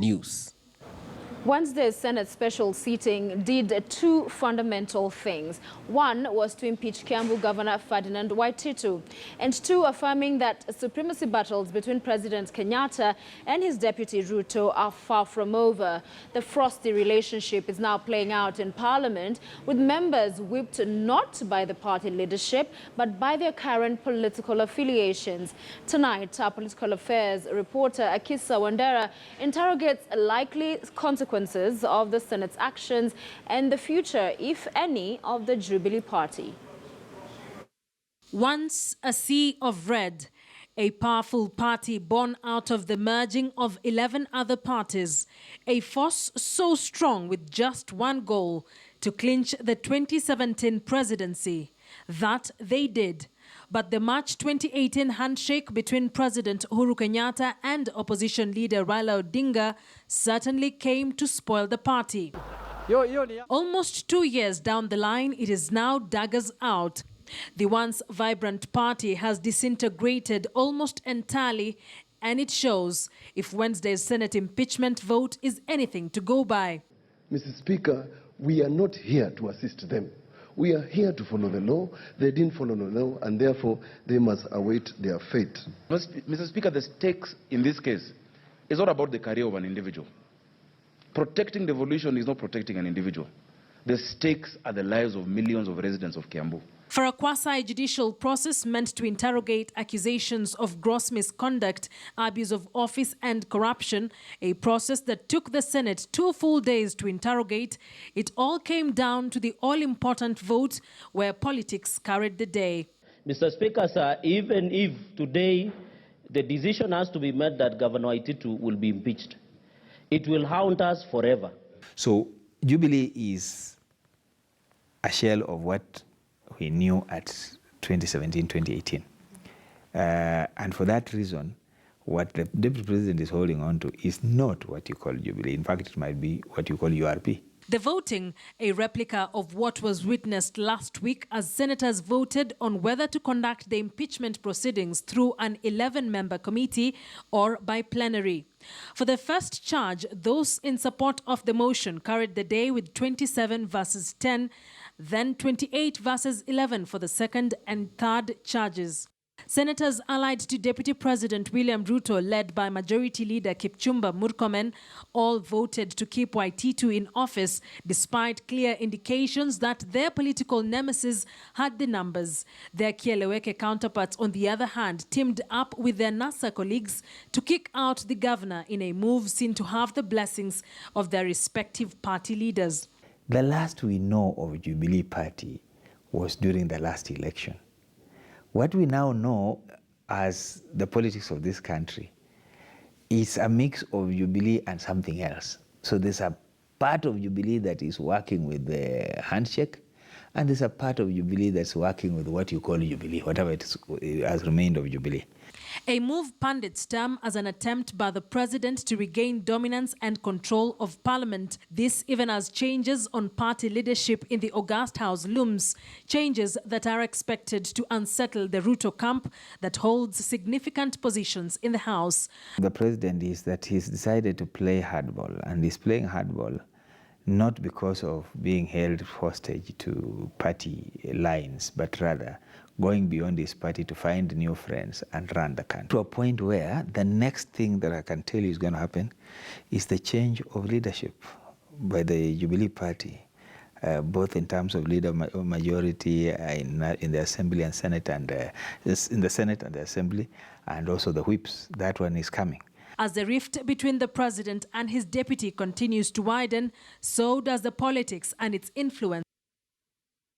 News. Wednesday's Senate special sitting did two fundamental things. One was to impeach Kiambu Governor Ferdinand Waititu, and two, affirming that supremacy battles between President Kenyatta and his deputy Ruto are far from over. The frosty relationship is now playing out in Parliament, with members whipped not by the party leadership but by their current political affiliations. Tonight, our political affairs reporter Akisa Wandera interrogates likely consequences of the Senate's actions and the future, if any, of the Jubilee Party. Once a sea of red, a powerful party born out of the merging of 11 other parties, a force so strong with just one goal: to clinch the 2017 presidency. That they did. But the March 2018 handshake between President Uhuru Kenyatta and opposition leader Raila Odinga certainly came to spoil the party. Almost 2 years down the line, it is now daggers out. The once vibrant party has disintegrated almost entirely, and it shows if Wednesday's Senate impeachment vote is anything to go by. Mr. Speaker, we are not here to assist them. We are here to follow the law. They didn't follow the law, and therefore they must await their fate. Mr. Speaker, the stakes in this case is not about the career of an individual. Protecting devolution is not protecting an individual. The stakes are the lives of millions of residents of Kiambu. For a quasi-judicial process meant to interrogate accusations of gross misconduct, abuse of office and corruption, a process that took the Senate 2 full days to interrogate, it all came down to the all-important vote where politics carried the day. Mr. Speaker, sir, even if today the decision has to be made that Governor Waititu will be impeached, it will haunt us forever. So Jubilee is a shell of what we knew at 2017-2018. And for that reason, what the Deputy President is holding on to is not what you call Jubilee. In fact, it might be what you call URP. The voting, a replica of what was witnessed last week as senators voted on whether to conduct the impeachment proceedings through an 11-member committee or by plenary. For the first charge, those in support of the motion carried the day with 27 versus 10, then 28 versus 11 for the second and third charges. Senators allied to Deputy President William Ruto, led by Majority Leader Kipchumba Murkomen, all voted to keep Waititu in office, despite clear indications that their political nemesis had the numbers. Their Kieleweke counterparts, on the other hand, teamed up with their NASA colleagues to kick out the governor in a move seen to have the blessings of their respective party leaders. The last we know of Jubilee Party was during the last election. What we now know as the politics of this country is a mix of Jubilee and something else. So there's a part of Jubilee that is working with the handshake, and there's a part of Jubilee that's working with what you call Jubilee, whatever it has remained of Jubilee. A move pundits term as an attempt by the president to regain dominance and control of parliament. This even as changes on party leadership in the August House looms, changes that are expected to unsettle the Ruto camp that holds significant positions in the House. The president is that he's decided to play hardball, and he's playing hardball not because of being held hostage to party lines, but rather going beyond his party to find new friends and run the country. To a point where the next thing that I can tell you is going to happen is the change of leadership by the Jubilee Party, both in terms of leader majority in the Assembly and Senate, and in the Senate and the Assembly, and also the whips. That one is coming. As the rift between the president and his deputy continues to widen, so does the politics and its influence